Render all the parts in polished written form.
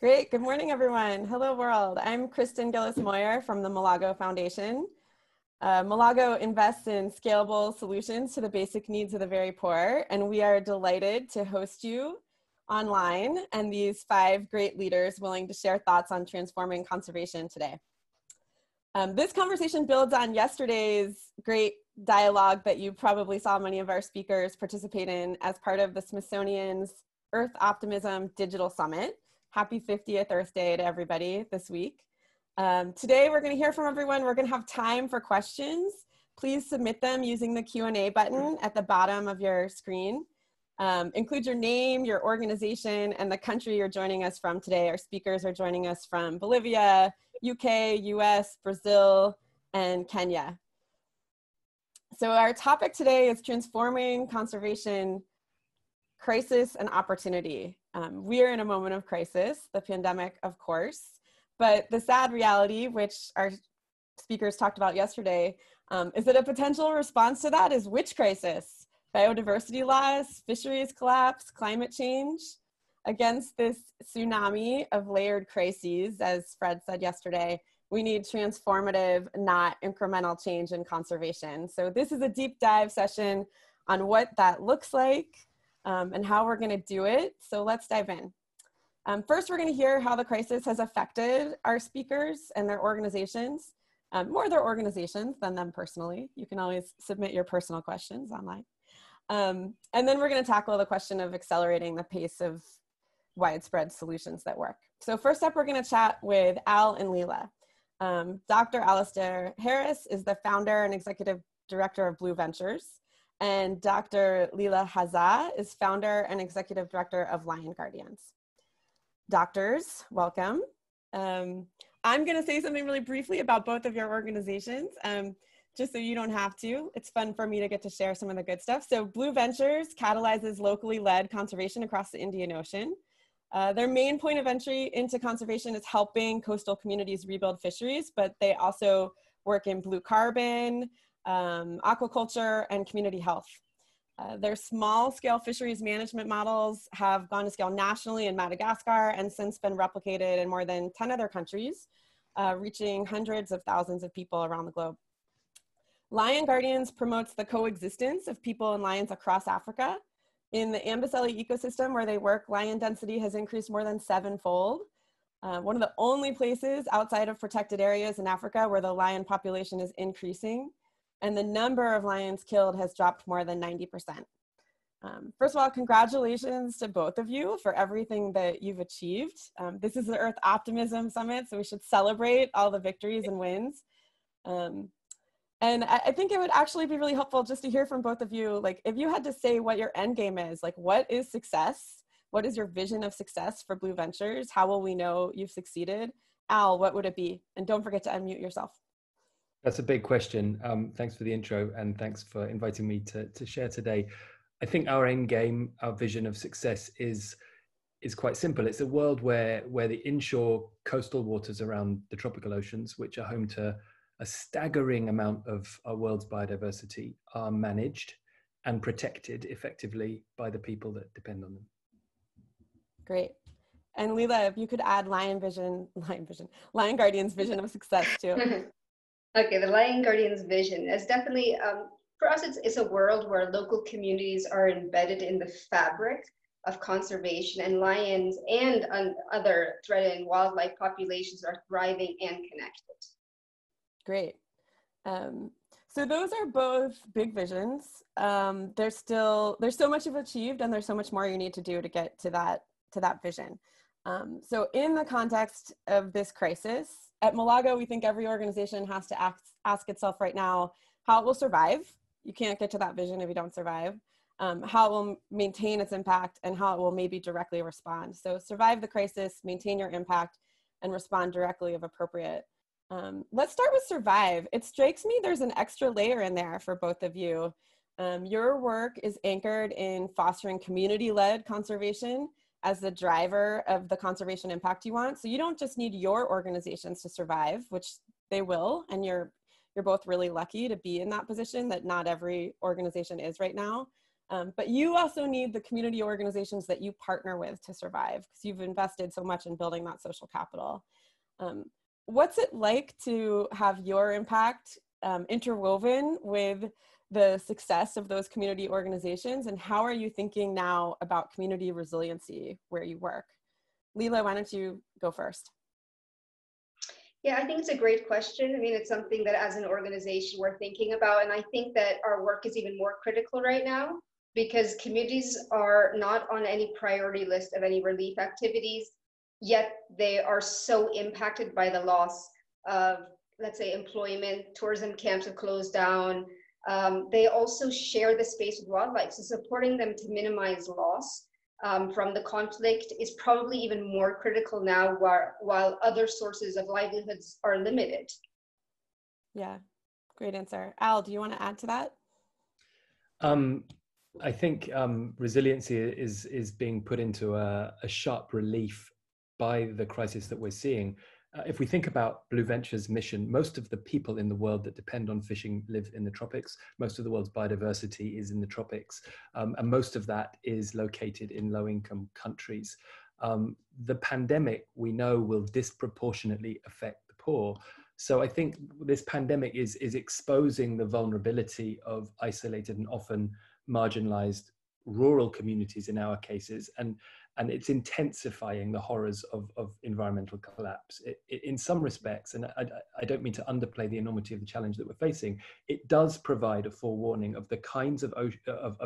Great. Good morning, everyone. Hello, world. I'm Kristen Gillis-Moyer from the Malago Foundation. Malago invests in scalable solutions to the basic needs of the very poor, and we are delighted to host you online and these 5 great leaders willing to share thoughts on transforming conservation today. This conversation builds on yesterday's great dialogue that you probably saw many of our speakers participate in as part of the Smithsonian's Earth Optimism Digital Summit. Happy 50th Earth Day to everybody this week. Today we're going to hear from everyone. We're going to have time for questions. Please submit them using the Q&A button at the bottom of your screen. Include your name, your organization, and the country you're joining us from today. Our speakers are joining us from Bolivia, UK, US, Brazil, and Kenya. So our topic today is transforming conservation, crisis and opportunity. We are in a moment of crisis, the pandemic, of course, but the sad reality, which our speakers talked about yesterday, is that a potential response to that is which crisis? Biodiversity loss, fisheries collapse, climate change. Against this tsunami of layered crises, as Fred said yesterday, we need transformative, not incremental change in conservation. So this is a deep dive session on what that looks like, and how we're going to do it. So let's dive in. First, we're going to hear how the crisis has affected our speakers and their organizations, more their organizations than them personally. You can always submit your personal questions online. And then we're going to tackle the question of accelerating the pace of widespread solutions that work. So first up, we're going to chat with Al and Leela. Dr. Alistair Harris is the founder and executive director of Blue Ventures. And Dr. Leela Hazza is founder and executive director of Lion Guardians. Doctors, welcome. I'm going to say something really briefly about both of your organizations, just so you don't have to. It's fun for me to get to share some of the good stuff. So Blue Ventures catalyzes locally led conservation across the Indian Ocean. Their main point of entry into conservation is helping coastal communities rebuild fisheries, but they also work in blue carbon, aquaculture, and community health. Their small-scale fisheries management models have gone to scale nationally in Madagascar and since been replicated in more than 10 other countries, reaching hundreds of thousands of people around the globe. Lion Guardians promotes the coexistence of people and lions across Africa. In the Amboseli ecosystem where they work, lion density has increased more than 7-fold. One of the only places outside of protected areas in Africa where the lion population is increasing, and the number of lions killed has dropped more than 90%. First of all, congratulations to both of you for everything that you've achieved. This is the Earth Optimism Summit, so we should celebrate all the victories and wins. And I think it would actually be really helpful just to hear from both of you, like if you had to say what your end game is, like what is success? What is your vision of success for Blue Ventures? How will we know you've succeeded? Al, what would it be? And don't forget to unmute yourself. That's a big question. Thanks for the intro and thanks for inviting me to share today. I think our end game, our vision of success is quite simple. It's a world where the inshore coastal waters around the tropical oceans, which are home to a staggering amount of our world's biodiversity, are managed and protected effectively by the people that depend on them. Great. And Leela, if you could add Lion Guardians' vision of success too. Okay, the Lion Guardians vision is definitely, for us, it's a world where local communities are embedded in the fabric of conservation, and lions and other threatened wildlife populations are thriving and connected. Great. So those are both big visions. There's so much you've achieved and there's so much more you need to do to get to that vision. So in the context of this crisis, at Malago, we think every organization has to ask itself right now how it will survive. You can't get to that vision if you don't survive. How it will maintain its impact and how it will maybe directly respond. So survive the crisis, maintain your impact, and respond directly if appropriate. Let's start with survive. It strikes me there's an extra layer in there for both of you. Your work is anchored in fostering community-led conservation as the driver of the conservation impact you want. So you don't just need your organizations to survive, which they will, and you're both really lucky to be in that position that not every organization is right now. But you also need the community organizations that you partner with to survive, because you've invested so much in building that social capital. What's it like to have your impact interwoven with the success of those community organizations, and how are you thinking now about community resiliency where you work? Leela, why don't you go first? Yeah, I think it's a great question. I mean, it's something that as an organization we're thinking about, and I think that our work is even more critical right now because communities are not on any priority list of any relief activities, yet they are so impacted by the loss of, let's say, employment. Tourism camps have closed down. They also share the space with wildlife, so supporting them to minimize loss from the conflict is probably even more critical now while other sources of livelihoods are limited. Yeah, great answer. Al, do you want to add to that? I think resiliency is being put into a sharp relief by the crisis that we're seeing. If we think about Blue Venture's mission, most of the people in the world that depend on fishing live in the tropics. Most of the world's biodiversity is in the tropics, and most of that is located in low-income countries. The pandemic, we know, will disproportionately affect the poor. So I think this pandemic is exposing the vulnerability of isolated and often marginalized rural communities in our cases, and it's intensifying the horrors of environmental collapse. In some respects, and I don't mean to underplay the enormity of the challenge that we're facing, it does provide a forewarning of the kinds of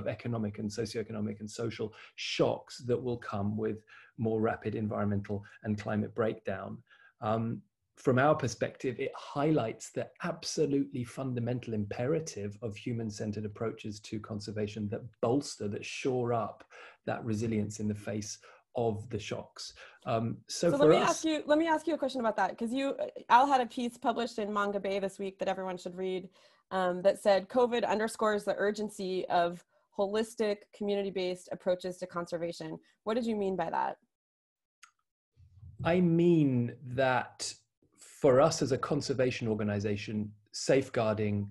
economic and socioeconomic and social shocks that will come with more rapid environmental and climate breakdown. From our perspective, it highlights the absolutely fundamental imperative of human-centered approaches to conservation that bolster, that shore up that resilience in the face of the shocks. So let me ask you a question about that, because Al had a piece published in Mongabay this week that everyone should read that said COVID underscores the urgency of holistic, community-based approaches to conservation. What did you mean by that? I mean that for us as a conservation organization, safeguarding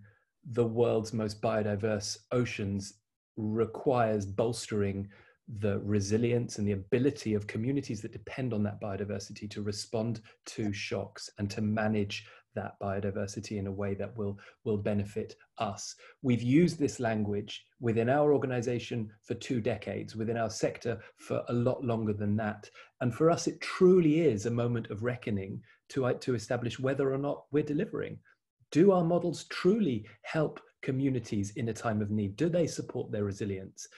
the world's most biodiverse oceans requires bolstering the resilience and the ability of communities that depend on that biodiversity to respond to shocks and to manage that biodiversity in a way that will benefit us. We've used this language within our organization for 2 decades, within our sector for a lot longer than that. And for us, it truly is a moment of reckoning to establish whether or not we're delivering. Do our models truly help communities in a time of need? Do they support their resilience?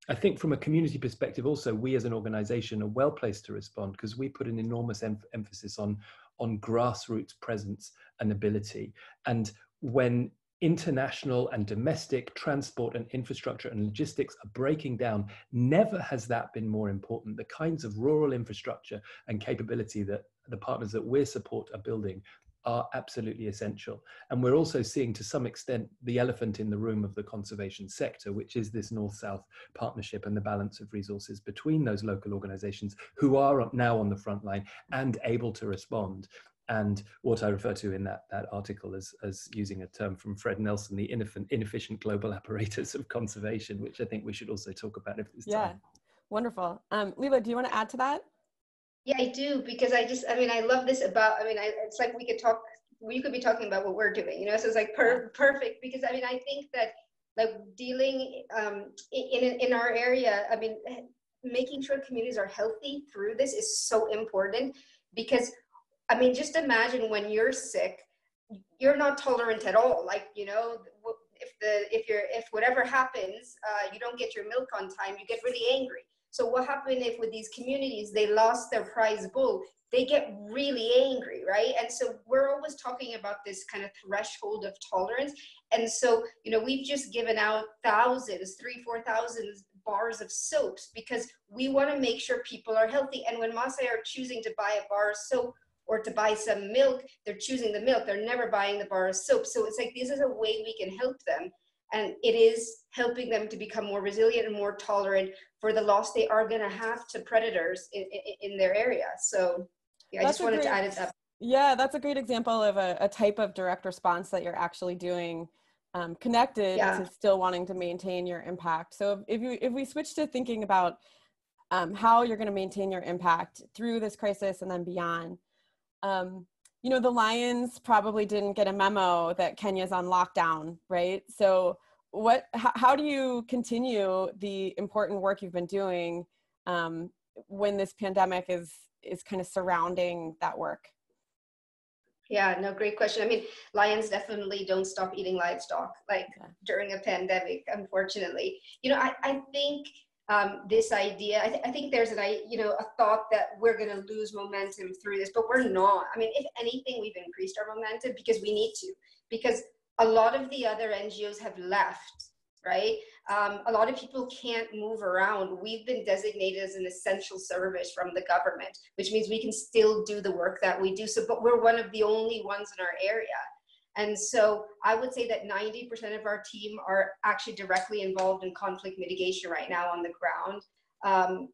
I think from a community perspective also, we as an organization are well placed to respond because we put an enormous emphasis on grassroots presence and ability. And when international and domestic transport and infrastructure and logistics are breaking down, never has that been more important. The kinds of rural infrastructure and capability that the partners that we support are building are absolutely essential. And we're also seeing to some extent the elephant in the room of the conservation sector, which is this North-South partnership and the balance of resources between those local organizations who are now on the front line and able to respond. And what I refer to in that article as using a term from Fred Nelson, the inefficient global apparatus of conservation, which I think we should also talk about if there's time. Yeah, wonderful. Leela, do you want to add to that? Yeah, I do, because I love this about, it's like we could be talking about what we're doing, so it's like perfect, because I think that like dealing in our area, making sure communities are healthy through this is so important, because just imagine when you're sick, you're not tolerant at all. Like, if whatever happens, you don't get your milk on time, you get really angry. So what happened if with these communities, they lost their prize bull, they get really angry, right? And so we're always talking about this kind of threshold of tolerance. And so, we've just given out thousands, 3,000-4,000 bars of soaps because we want to make sure people are healthy. And when Maasai are choosing to buy a bar of soap or to buy some milk, they're choosing the milk. They're never buying the bar of soap. So it's like, this is a way we can help them. And it is helping them to become more resilient and more tolerant for the loss they are going to have to predators in their area. So yeah, I just wanted to add it up. Yeah, that's a great example of a type of direct response that you're actually doing connected Yeah. to still wanting to maintain your impact. So if we switch to thinking about how you're going to maintain your impact through this crisis and then beyond, you know, the Lions probably didn't get a memo that Kenya's on lockdown, right? So how do you continue the important work you've been doing when this pandemic is kind of surrounding that work? Yeah, no, great question. I mean, lions definitely don't stop eating livestock, like during a pandemic, unfortunately. You know, I think this idea, I think there's a thought that we're going to lose momentum through this, but we're not. I mean, if anything, we've increased our momentum because we need to, because a lot of the other NGOs have left, right? A lot of people can't move around. We've been designated as an essential service from the government, which means we can still do the work that we do. So, but we're one of the only ones in our area. And so I would say that 90% of our team are actually directly involved in conflict mitigation right now on the ground,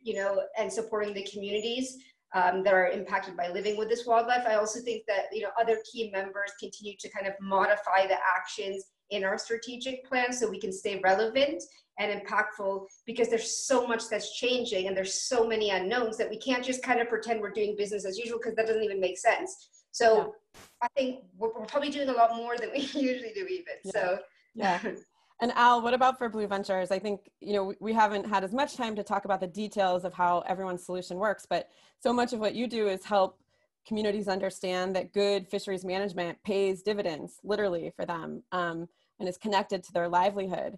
you know, and supporting the communities that are impacted by living with this wildlife. I also think that, you know, other key members continue to kind of modify the actions in our strategic plan so we can stay relevant and impactful, because there's so much that's changing and there's so many unknowns that we can't just kind of pretend we're doing business as usual, because that doesn't even make sense. So I think we're probably doing a lot more than we usually do even. So yeah. And Al, what about for Blue Ventures? I think, you know, we haven't had as much time to talk about the details of how everyone's solution works, but so much of what you do is help communities understand that good fisheries management pays dividends, literally, for them, and is connected to their livelihood.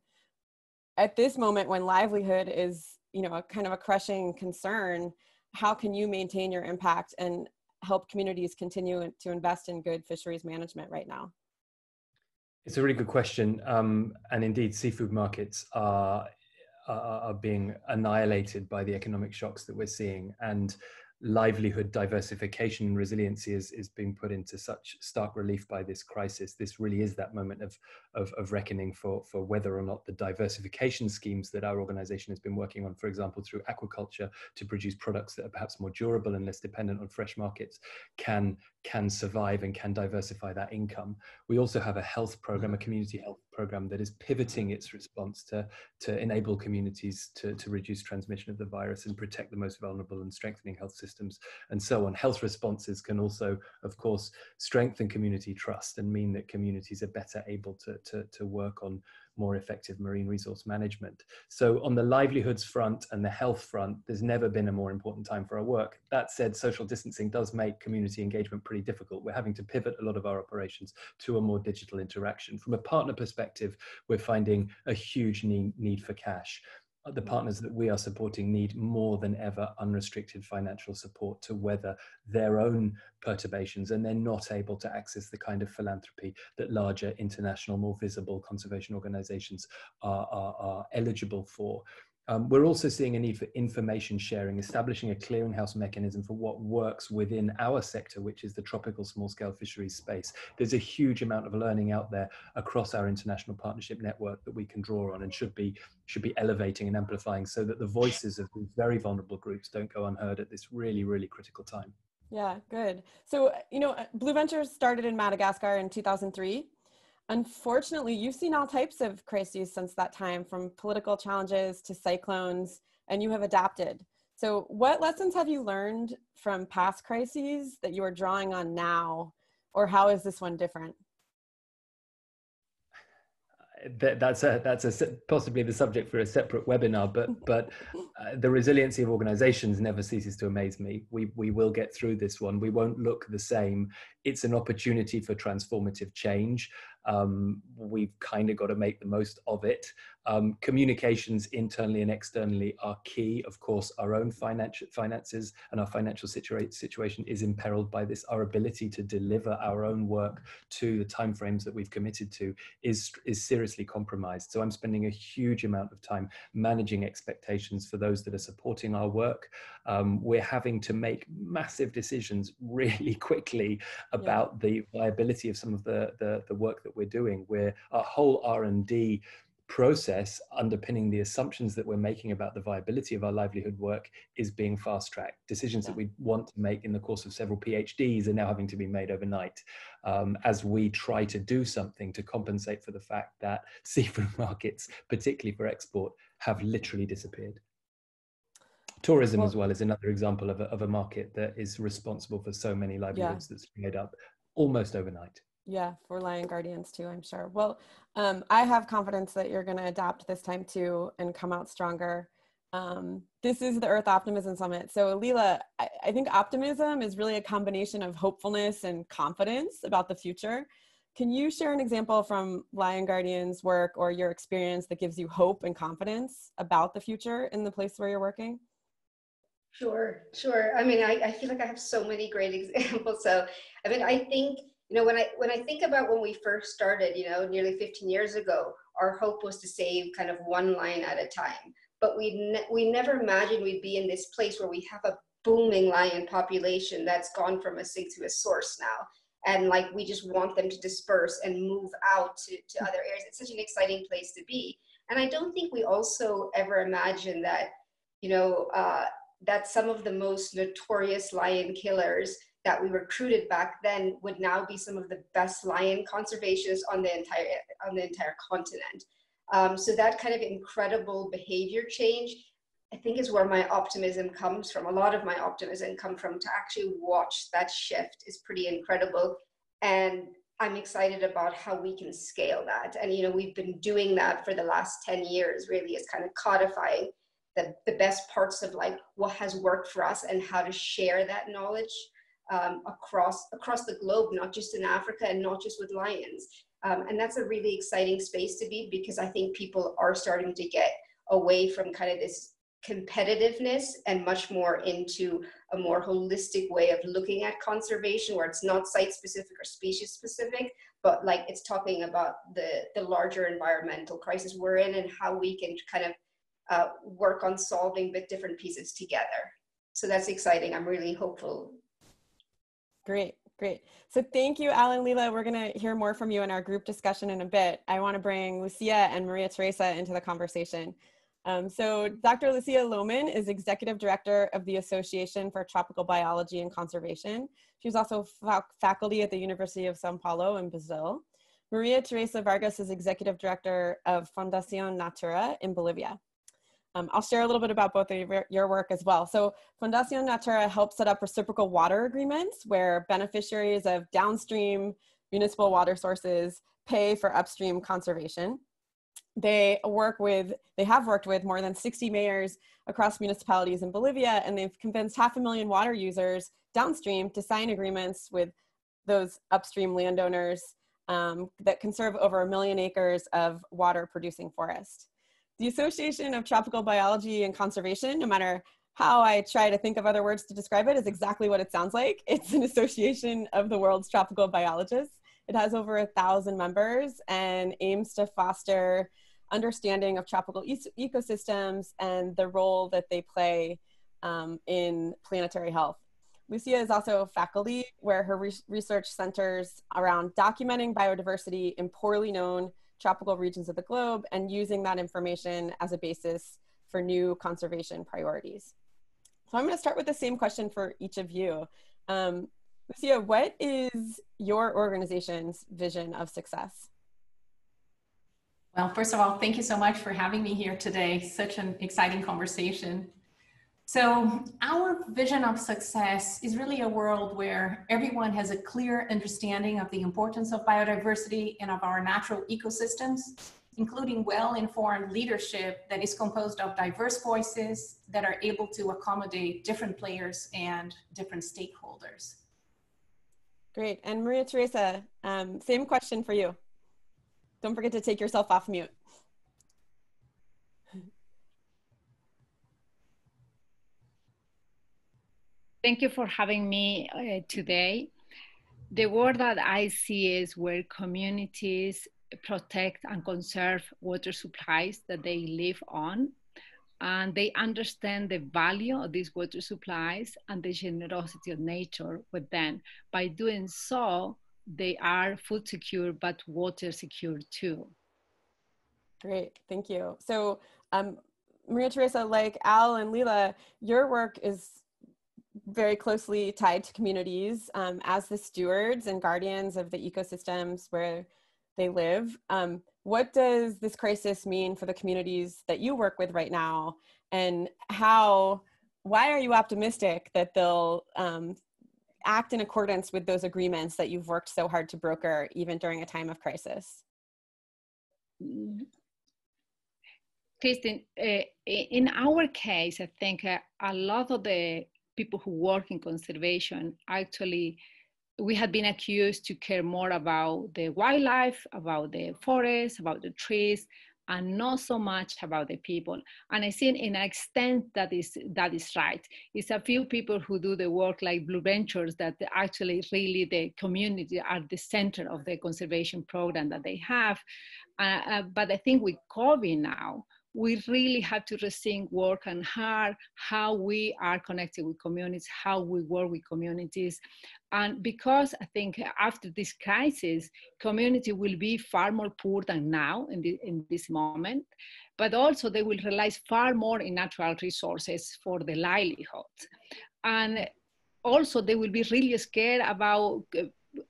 At this moment, when livelihood is, you know, a kind of a crushing concern, how can you maintain your impact and help communities continue to invest in good fisheries management right now? It's a really good question. And indeed, seafood markets are being annihilated by the economic shocks that we're seeing. And livelihood diversification and resiliency is being put into such stark relief by this crisis. This really is that moment of reckoning for whether or not the diversification schemes that our organization has been working on, for example, through aquaculture to produce products that are perhaps more durable and less dependent on fresh markets, can survive and can diversify that income. We also have a health program, a community health program that is pivoting its response to enable communities to reduce transmission of the virus and protect the most vulnerable, and strengthening health systems and so on. Health responses can also, of course, strengthen community trust and mean that communities are better able to work on more effective marine resource management. So on the livelihoods front and the health front, there's never been a more important time for our work. That said, social distancing does make community engagement pretty difficult. We're having to pivot a lot of our operations to a more digital interaction. From a partner perspective, we're finding a huge need for cash. The partners that we are supporting need more than ever unrestricted financial support to weather their own perturbations, and they're not able to access the kind of philanthropy that larger international, more visible conservation organizations are eligible for. We're also seeing a need for information sharing, establishing a clearinghouse mechanism for what works within our sector, which is the tropical small-scale fisheries space. There's a huge amount of learning out there across our international partnership network that we can draw on and should be elevating and amplifying, so that the voices of these very vulnerable groups don't go unheard at this really, really critical time. Yeah, good. So, you know, Blue Ventures started in Madagascar in 2003. Unfortunately, you've seen all types of crises since that time, from political challenges to cyclones, and you have adapted. So what lessons have you learned from past crises that you are drawing on now, or how is this one different? That's possibly the subject for a separate webinar, but the resiliency of organizations never ceases to amaze me. We will get through this one. We won't look the same. It's an opportunity for transformative change. We've kind of got to make the most of it. Communications internally and externally are key. Of course, our own finances and our financial situation is imperiled by this. Our ability to deliver our own work to the timeframes that we've committed to is seriously compromised. So I'm spending a huge amount of time managing expectations for those that are supporting our work. We're having to make massive decisions really quickly about the viability of some of the work that we're doing. Our whole R&D process underpinning the assumptions that we're making about the viability of our livelihood work is being fast-tracked. Decisions that we want to make in the course of several PhDs are now having to be made overnight, as we try to do something to compensate for the fact that seafood markets, particularly for export, have literally disappeared. Tourism as well is another example of a market that is responsible for so many livelihoods that's made up almost overnight. Yeah, for lion guardians too, I'm sure. Well, I have confidence that you're going to adapt this time too and come out stronger. This is the Earth Optimism Summit. So Leela, I think optimism is really a combination of hopefulness and confidence about the future. Can you share an example from Lion Guardian's work or your experience that gives you hope and confidence about the future in the place where you're working? Sure. I mean, I feel like I have so many great examples. So, I mean, I think, when I think about when we first started, nearly 15 years ago, our hope was to save kind of one lion at a time. But we never imagined we'd be in this place where we have a booming lion population that's gone from a sink to a source now. And like, we just want them to disperse and move out to other areas. It's such an exciting place to be. And I don't think we also ever imagined that, that some of the most notorious lion killers that we recruited back then would now be some of the best lion conservationists on the entire continent. So that kind of incredible behavior change, I think, is where my optimism comes from. A lot of my optimism comes from to actually watch that shift is pretty incredible. And I'm excited about how we can scale that. And, we've been doing that for the last 10 years, really, is kind of codifying the best parts of like what has worked for us and how to share that knowledge across the globe, not just in Africa and not just with lions. And that's a really exciting space to be, because I think people are starting to get away from kind of this competitiveness and much more into a more holistic way of looking at conservation, where it's not site specific or species specific, but like it's talking about the larger environmental crisis we're in and how we can kind of work on solving the different pieces together. So that's exciting. I'm really hopeful. Great. So thank you, Alan, Leela. We're going to hear more from you in our group discussion in a bit. I want to bring Lucia and Maria Teresa into the conversation. So Dr. Lucia Lohman is Executive Director of the Association for Tropical Biology and Conservation. She's also faculty at the University of Sao Paulo in Brazil. Maria Teresa Vargas is Executive Director of Fundación Natura in Bolivia. I'll share a little bit about both of your work as well. So Fundación Natura helps set up reciprocal water agreements where beneficiaries of downstream municipal water sources pay for upstream conservation. They have worked with more than 60 mayors across municipalities in Bolivia, and they've convinced 500,000 water users downstream to sign agreements with those upstream landowners that conserve over 1 million acres of water producing forest. The Association of Tropical Biology and Conservation, no matter how I try to think of other words to describe it, is exactly what it sounds like. It's an association of the world's tropical biologists. It has over 1,000 members and aims to foster understanding of tropical ecosystems and the role that they play in planetary health. Lucia is also faculty, where her research centers around documenting biodiversity in poorly known tropical regions of the globe and using that information as a basis for new conservation priorities. So I'm going to start with the same question for each of you. Lucia, what is your organization's vision of success? Well, first of all, thank you so much for having me here today. Such an exciting conversation. So our vision of success is really a world where everyone has a clear understanding of the importance of biodiversity and of our natural ecosystems, including well-informed leadership that is composed of diverse voices that are able to accommodate different players and different stakeholders. Great. And Maria Teresa, same question for you. Don't forget to take yourself off mute. Thank you for having me today. The world that I see is where communities protect and conserve water supplies that they live on, and they understand the value of these water supplies and the generosity of nature with them. By doing so, they are food secure, but water secure too. Great, thank you. So Maria Teresa, like Al and Leela, your work is very closely tied to communities as the stewards and guardians of the ecosystems where they live. What does this crisis mean for the communities that you work with right now? And why are you optimistic that they'll act in accordance with those agreements that you've worked so hard to broker, even during a time of crisis? Kristen, in our case, I think a lot of the people who work in conservation, actually, we had been accused to care more about the wildlife, about the forests, about the trees, and not so much about the people. And I think in an extent that is right. It's a few people who do the work like Blue Ventures that actually really the community are the center of the conservation program that they have. But I think with COVID now, we really have to rethink work and how we are connected with communities, how we work with communities. And because I think after this crisis, community will be far more poor than now in this moment, but also they will rely far more in natural resources for the livelihood. And also they will be really scared about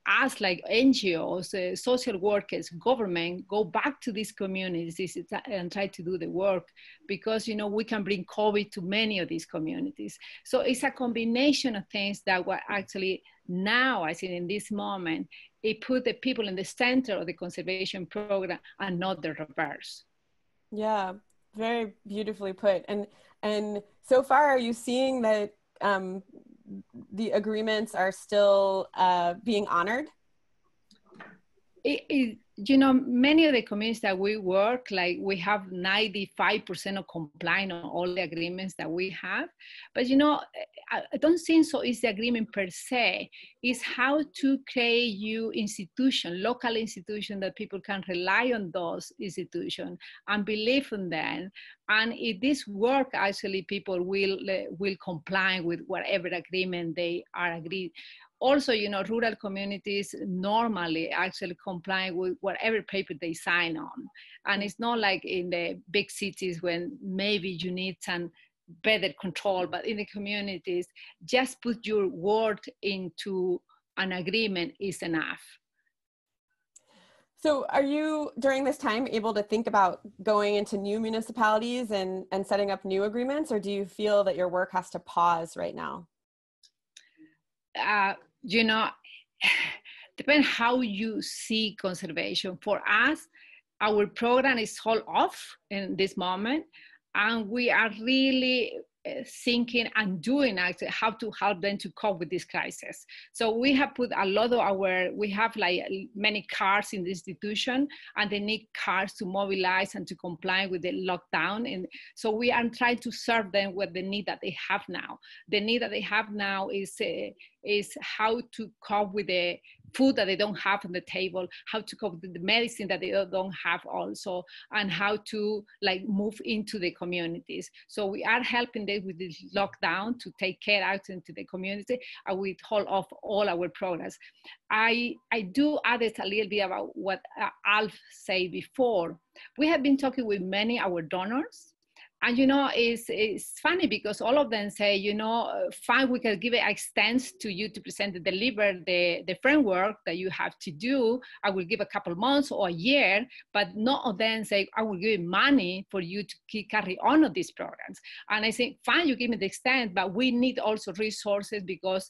us, like NGOs, social workers, government, go back to these communities and try to do the work, because we can bring COVID to many of these communities. So it's a combination of things that were actually now, I think in this moment, it put the people in the center of the conservation program and not the reverse. Yeah, very beautifully put. And so far, are you seeing that the agreements are still being honored? Many of the communities that we work, like we have 95% of complying on all the agreements that we have. But I don't think so it's the agreement per se. It's how to create local institutions that people can rely on those institutions and believe in them. And if this work, actually people will comply with whatever agreement they are agreed. Also, rural communities normally actually comply with whatever paper they sign on. And it's not like in the big cities when maybe you need some better control, but in the communities, just put your word into an agreement is enough. So are you, during this time, able to think about going into new municipalities and setting up new agreements, or do you feel that your work has to pause right now? Depends how you see conservation. For us, our program is all off in this moment, and we are really thinking and doing actually how to help them to cope with this crisis. So we have put a lot of we have like many cars in the institution, and they need cars to mobilize and to comply with the lockdown. And so we are trying to serve them with the need that they have now. The need that they have now is how to cope with the food that they don't have on the table, how to cope with the medicine that they don't have also, and how to move into the communities. So we are helping them with this lockdown to take care out into the community, and we hold off all our programs. I do add it a little bit about what Alf said before. We have been talking with many of our donors. And it's funny because all of them say, fine, we can give it extents to you to present and deliver the framework that you have to do. I will give a couple months or a year, but none of them say, I will give you money for you to carry on with these programs. And I say, fine, you give me the extent, but we need also resources, because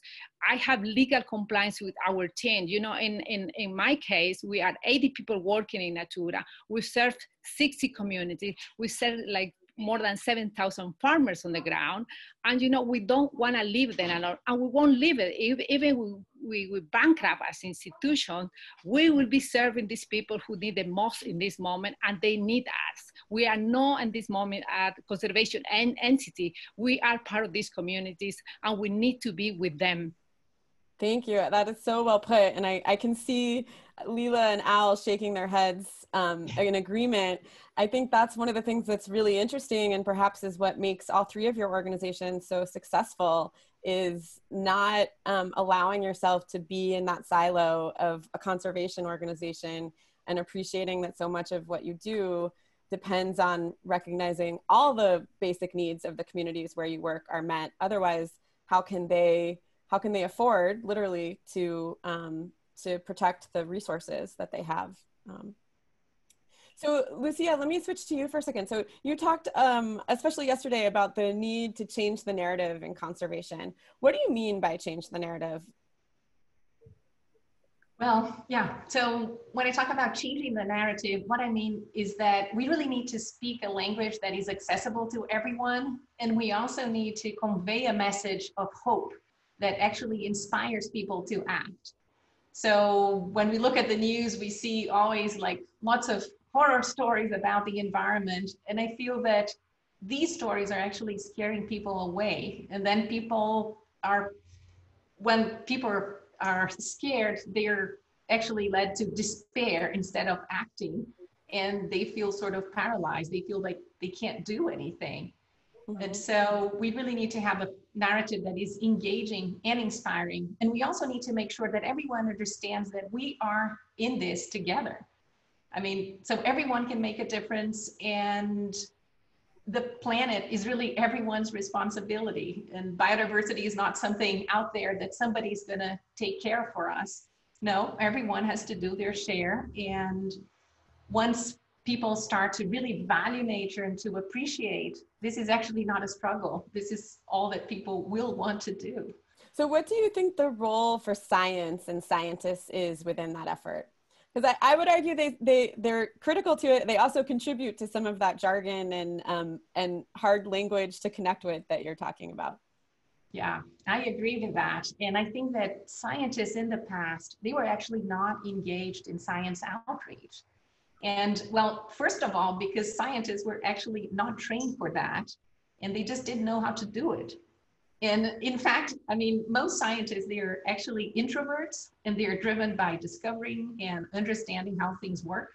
I have legal compliance with our team. In my case, we are 80 people working in Natura. We serve 60 communities. We serve more than 7,000 farmers on the ground. And we don't want to leave them alone, and we won't leave it. Even we bankrupt as institution, we will be serving these people who need the most in this moment, and they need us. We are not in this moment a conservation entity. We are part of these communities, and we need to be with them. Thank you. That is so well put. And I can see Leela and Al shaking their heads in agreement. I think that's one of the things that's really interesting, and perhaps is what makes all three of your organizations so successful, is not allowing yourself to be in that silo of a conservation organization, and appreciating that so much of what you do depends on recognizing all the basic needs of the communities where you work are met. Otherwise, how can they afford literally to protect the resources that they have? So Lucia, let me switch to you for a second. So you talked, especially yesterday, about the need to change the narrative in conservation. What do you mean by change the narrative? Well, yeah. So when I talk about changing the narrative, what I mean is that we really need to speak a language that is accessible to everyone. And we also need to convey a message of hope that actually inspires people to act. So when we look at the news, we see always like lots of horror stories about the environment. And I feel that these stories are actually scaring people away. And then when people are scared, they're actually led to despair instead of acting. And they feel sort of paralyzed. They feel like they can't do anything. Mm-hmm. And so we really need to have a narrative that is engaging and inspiring. And we also need to make sure that everyone understands that we are in this together. I mean, so everyone can make a difference, and the planet is really everyone's responsibility. And biodiversity is not something out there that somebody's gonna take care for us. No, everyone has to do their share. And once people start to really value nature and to appreciate, this is actually not a struggle. This is all that people will want to do. So what do you think the role for science and scientists is within that effort? Because I would argue they're critical to it. They also contribute to some of that jargon and hard language to connect with that you're talking about. Yeah, I agree with that. And I think that scientists in the past, they were actually not engaged in science outreach. And well, first of all, because scientists were actually not trained for that, and they just didn't know how to do it. And in fact, I mean, most scientists, they're actually introverts, and they're driven by discovering and understanding how things work.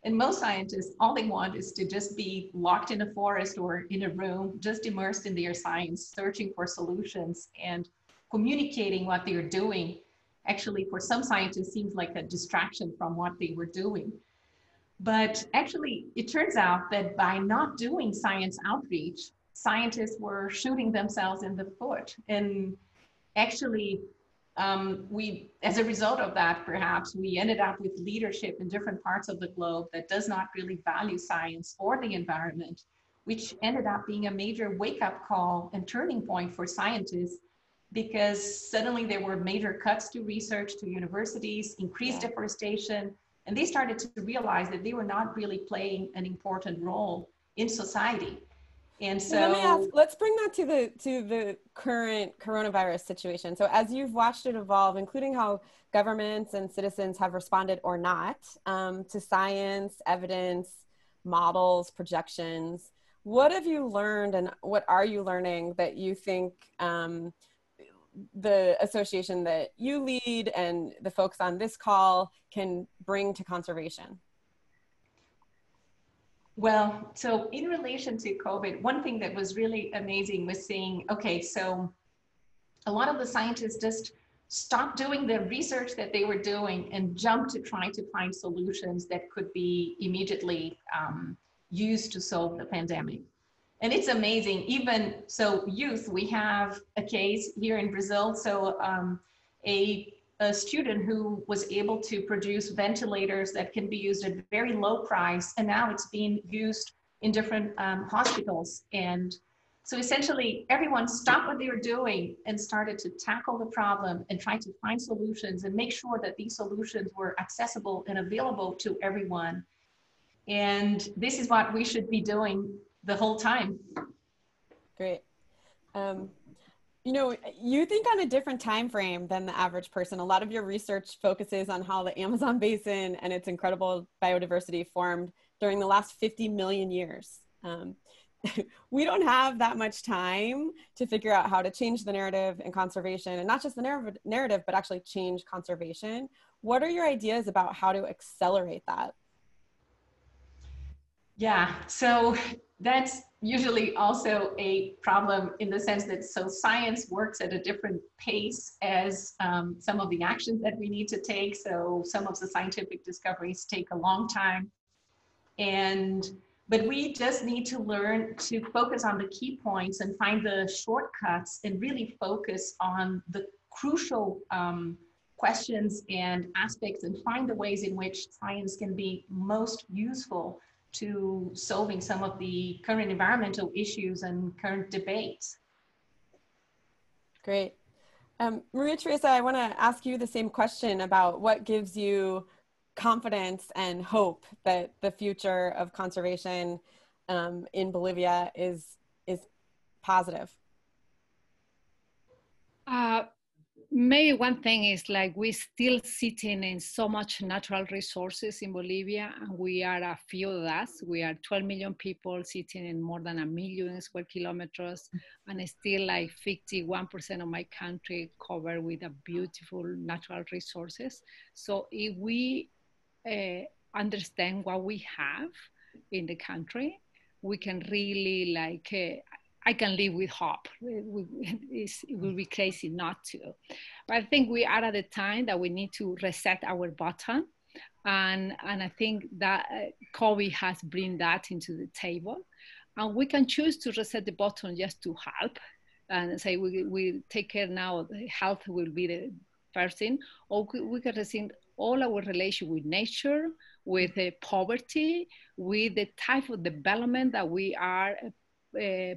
And most scientists, all they want is to just be locked in a forest or in a room, just immersed in their science, searching for solutions and communicating what they're doing. Actually, for some scientists, seems like a distraction from what they were doing. But actually, it turns out that by not doing science outreach, scientists were shooting themselves in the foot. And actually, as a result of that, perhaps, we ended up with leadership in different parts of the globe that does not really value science or the environment, which ended up being a major wake-up call and turning point for scientists, because suddenly there were major cuts to research, to universities, increased deforestation, and they started to realize that they were not really playing an important role in society. And so let me ask, let's bring that to the current coronavirus situation. So as you've watched it evolve, including how governments and citizens have responded or not to science, evidence, models, projections, what have you learned and what are you learning that you think the association that you lead and the folks on this call can bring to conservation? Well, so in relation to COVID, one thing that was really amazing was seeing, okay, so a lot of the scientists just stopped doing the research that they were doing and jumped to trying to find solutions that could be immediately used to solve the pandemic. And it's amazing. Even so, youth, we have a case here in Brazil. So a student who was able to produce ventilators that can be used at very low price, and now it's being used in different hospitals. And so essentially everyone stopped what they were doing and started to tackle the problem and try to find solutions and make sure that these solutions were accessible and available to everyone. And this is what we should be doing the whole time. Great. You know, you think on a different time frame than the average person. A lot of your research focuses on how the Amazon basin and its incredible biodiversity formed during the last 50 million years. We don't have that much time to figure out how to change the narrative in conservation, and not just the narrative, but actually change conservation. What are your ideas about how to accelerate that? Yeah, so that's usually also a problem in the sense that so science works at a different pace as some of the actions that we need to take. So some of the scientific discoveries take a long time. But we just need to learn to focus on the key points and find the shortcuts and really focus on the crucial questions and aspects and find the ways in which science can be most useful to solving some of the current environmental issues and current debates. Great. Maria Teresa, I want to ask you the same question about what gives you confidence and hope that the future of conservation in Bolivia is positive. Maybe one thing is like we're still sitting in so much natural resources in Bolivia, and we are a few of us. We are 12 million people sitting in more than 1 million square kilometers, and it's still like 51% of my country covered with a beautiful natural resources. So if we understand what we have in the country, we can really like I can live with hope. It will be crazy not to. But I think we are at a time that we need to reset our button. And I think that COVID has bring that into the table. And we can choose to reset the button just to help and say we take care now, health will be the first thing. Or we can reset all our relation with nature, with poverty, with the type of development that we are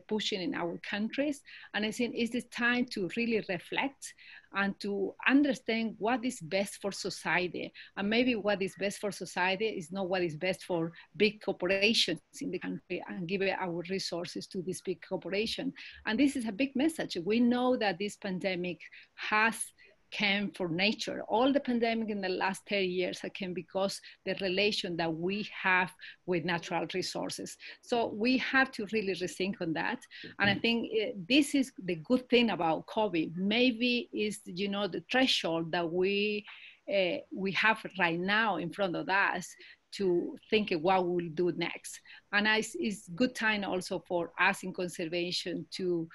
pushing in our countries. And I think it's the time to really reflect and to understand what is best for society. And maybe what is best for society is not what is best for big corporations in the country, and give our resources to this big corporation. And this is a big message. We know that this pandemic has came for nature. All the pandemic in the last 30 years came because the relation that we have with natural resources. So we have to really rethink on that. And I think this is the good thing about COVID. Maybe is, you know, the threshold that we have right now in front of us to think what we'll do next. And it's good time also for us in conservation to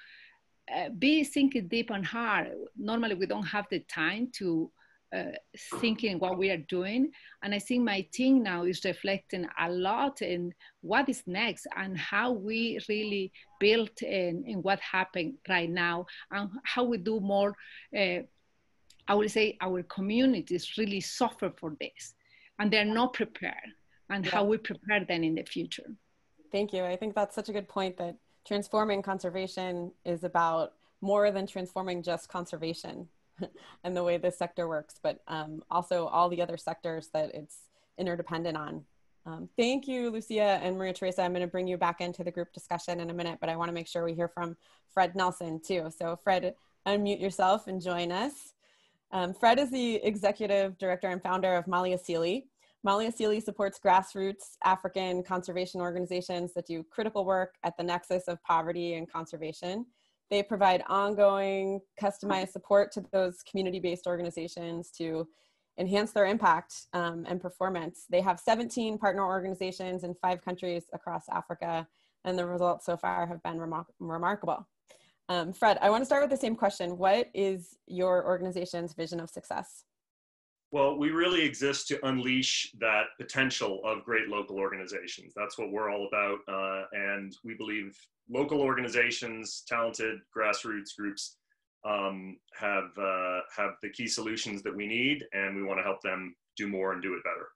be thinking deep and hard. Normally we don't have the time to thinking what we are doing. And I think my team now is reflecting a lot in what is next and how we really build in what happened right now, and how we do more. I would say our communities really suffer for this and they're not prepared, and how we prepare them in the future. Thank you. I think that's such a good point, that transforming conservation is about more than transforming just conservation and the way this sector works, but also all the other sectors that it's interdependent on. Thank you, Lucia and Maria Teresa. I'm going to bring you back into the group discussion in a minute, but I want to make sure we hear from Fred Nelson too. So Fred, unmute yourself and join us. Fred is the executive director and founder of Mali Asili. Mali Asili supports grassroots African conservation organizations that do critical work at the nexus of poverty and conservation. They provide ongoing, customized support to those community-based organizations to enhance their impact and performance. They have 17 partner organizations in 5 countries across Africa, and the results so far have been remarkable. Fred, I want to start with the same question. What is your organization's vision of success? Well, we really exist to unleash that potential of great local organizations. That's what we're all about. And we believe local organizations, talented grassroots groups have the key solutions that we need, and we want to help them do more and do it better.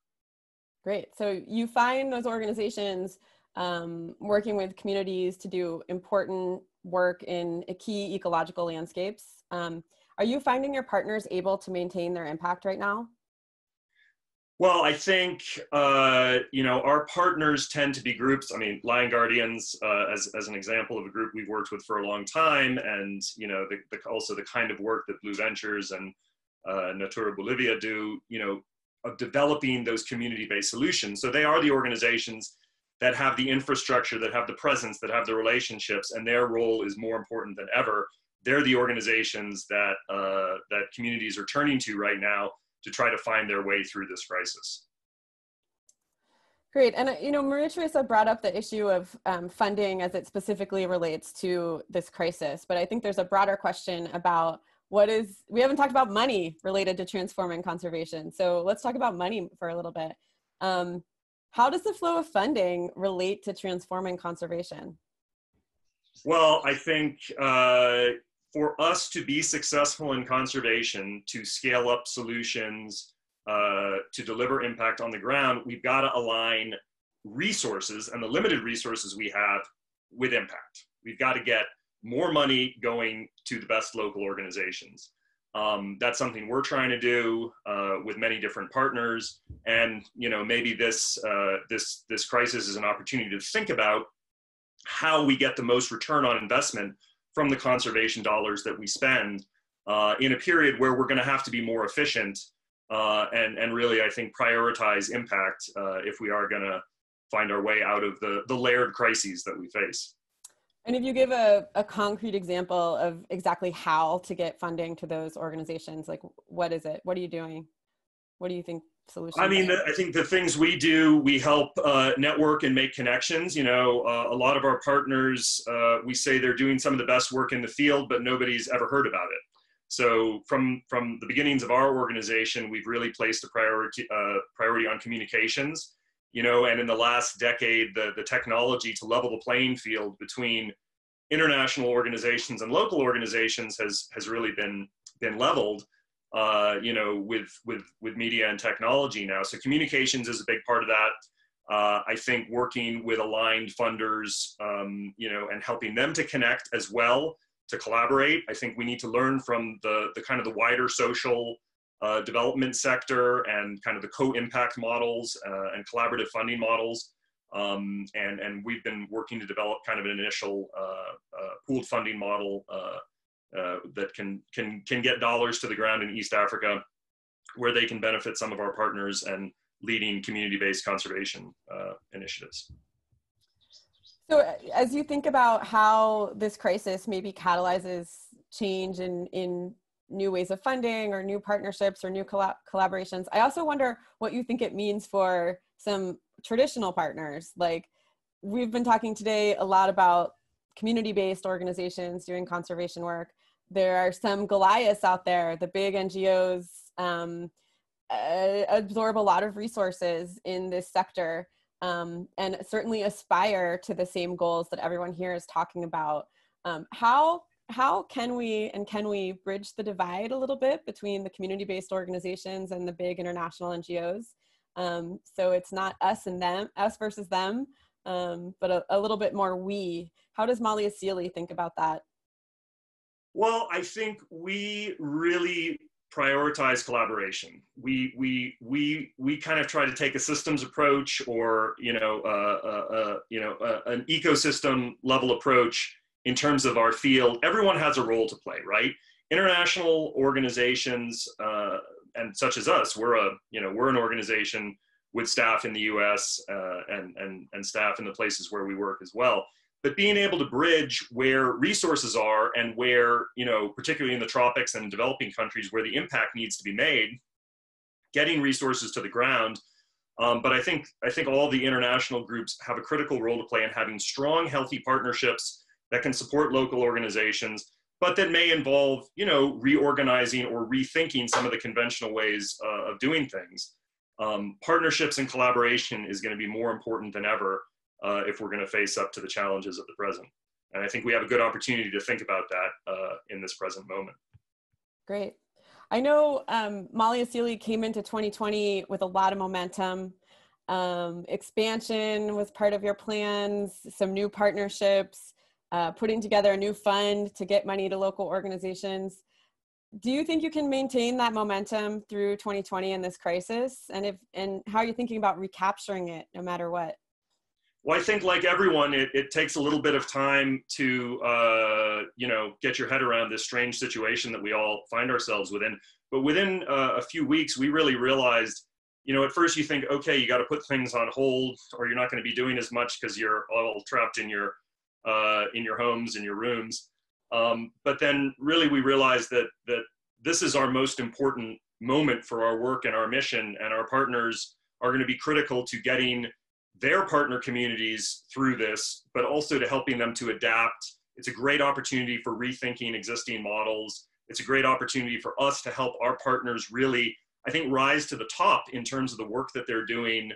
Great. So you find those organizations working with communities to do important work in key ecological landscapes. Are you finding your partners able to maintain their impact right now? Well, I think, our partners tend to be groups. I mean, Lion Guardians, as an example of a group we've worked with for a long time, and, also the kind of work that Blue Ventures and Natura Bolivia do, of developing those community-based solutions. So they are the organizations that have the infrastructure, that have the presence, that have the relationships, and their role is more important than ever. They're the organizations that that communities are turning to right now to try to find their way through this crisis. Great. And, Maria Teresa brought up the issue of funding as it specifically relates to this crisis. But I think there's a broader question about we haven't talked about money related to transforming conservation. So let's talk about money for a little bit. how does the flow of funding relate to transforming conservation? Well, I think for us to be successful in conservation, to scale up solutions, to deliver impact on the ground, we've got to align resources and the limited resources we have with impact. We've got to get more money going to the best local organizations. That's something we're trying to do with many different partners. And maybe this crisis is an opportunity to think about how we get the most return on investment from the conservation dollars that we spend in a period where we're going to have to be more efficient and really, I think, prioritize impact if we are going to find our way out of the layered crises that we face. And if you give a concrete example of exactly how to get funding to those organizations, like what is it? What are you doing? What do you think solutions? I mean, I think the things we do, we help network and make connections. A lot of our partners, we say they're doing some of the best work in the field, but nobody's ever heard about it. So from the beginnings of our organization, we've really placed a priority on communications. And in the last decade, the technology to level the playing field between international organizations and local organizations has really been leveled, with media and technology now. So communications is a big part of that. I think working with aligned funders, and helping them to connect as well, to collaborate. I think we need to learn from the kind of the wider social development sector and kind of the co-impact models and collaborative funding models. And we've been working to develop kind of an initial pooled funding model that can get dollars to the ground in East Africa, where they can benefit some of our partners and leading community-based conservation initiatives. So as you think about how this crisis maybe catalyzes change in new ways of funding or new partnerships or new collaborations, I also wonder what you think it means for some traditional partners. Like, we've been talking today a lot about community-based organizations doing conservation work. There are some Goliaths out there. The big NGOs absorb a lot of resources in this sector, and certainly aspire to the same goals that everyone here is talking about. How can we bridge the divide a little bit between the community-based organizations and the big international NGOs? So it's not us versus them, but a little bit more we. How does Molly Asili think about that? Well, I think we really prioritize collaboration. We kind of try to take a systems approach, or an ecosystem level approach in terms of our field. Everyone has a role to play, right? International organizations and such as us, we're an organization with staff in the U.S. And staff in the places where we work as well. But being able to bridge where resources are and where, particularly in the tropics and developing countries where the impact needs to be made, getting resources to the ground. But I think all the international groups have a critical role to play in having strong, healthy partnerships that can support local organizations, but that may involve, reorganizing or rethinking some of the conventional ways of doing things. Partnerships and collaboration is going to be more important than ever if we're going to face up to the challenges of the present. And I think we have a good opportunity to think about that in this present moment. Great. I know Molly Asili came into 2020 with a lot of momentum. Expansion was part of your plans, some new partnerships, putting together a new fund to get money to local organizations. Do you think you can maintain that momentum through 2020 in this crisis? And how are you thinking about recapturing it no matter what? Well, I think like everyone, it takes a little bit of time to, get your head around this strange situation that we all find ourselves within. But within a few weeks, we really realized, at first you think, okay, you got to put things on hold, or you're not going to be doing as much because you're all trapped in your homes, in your rooms. But then really we realized that this is our most important moment for our work and our mission, and our partners are going to be critical to getting their partner communities through this, but also to helping them to adapt. It's a great opportunity for rethinking existing models. It's a great opportunity for us to help our partners really, I think, rise to the top in terms of the work that they're doing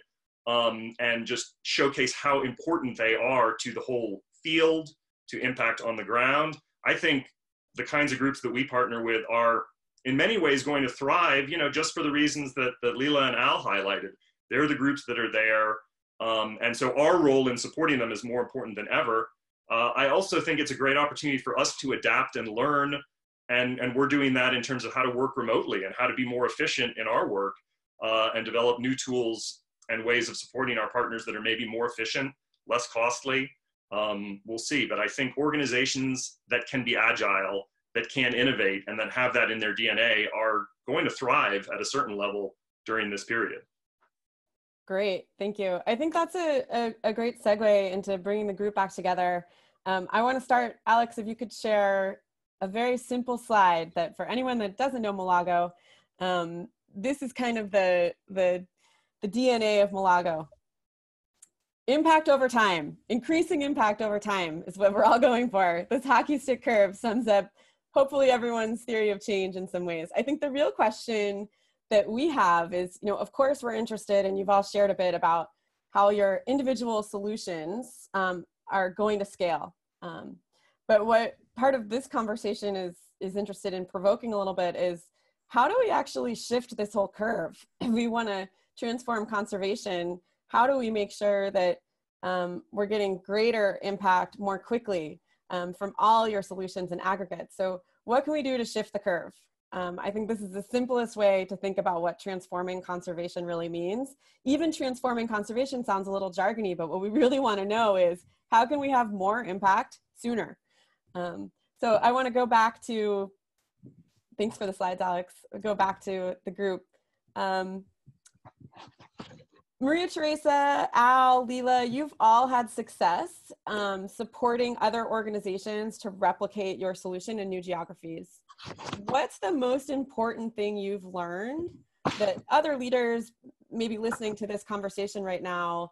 and just showcase how important they are to the whole field, to impact on the ground. I think the kinds of groups that we partner with are in many ways going to thrive, just for the reasons that Leela and Al highlighted. They're the groups that are there. And so our role in supporting them is more important than ever. I also think it's a great opportunity for us to adapt and learn. And we're doing that in terms of how to work remotely and how to be more efficient in our work, and develop new tools and ways of supporting our partners that are maybe more efficient, less costly. We'll see, but I think organizations that can be agile, that can innovate, and that have that in their DNA are going to thrive at a certain level during this period. Great, thank you. I think that's a great segue into bringing the group back together. I want to start, Alex, if you could share a very simple slide that for anyone that doesn't know Mulago, this is kind of the DNA of Mulago. Impact over time, increasing impact over time is what we're all going for. This hockey stick curve sums up hopefully everyone's theory of change in some ways. I think the real question that we have is, of course we're interested, and you've all shared a bit about how your individual solutions are going to scale. But what part of this conversation is interested in provoking a little bit is, how do we actually shift this whole curve? If we want to transform conservation, how do we make sure that we're getting greater impact more quickly from all your solutions and aggregates? So what can we do to shift the curve? I think this is the simplest way to think about what transforming conservation really means. Even transforming conservation sounds a little jargony, but what we really want to know is, how can we have more impact sooner? So I want to go back to, thanks for the slides, Alex, go back to the group. Maria Teresa, Al, Leela, you've all had success supporting other organizations to replicate your solution in new geographies. What's the most important thing you've learned that other leaders maybe listening to this conversation right now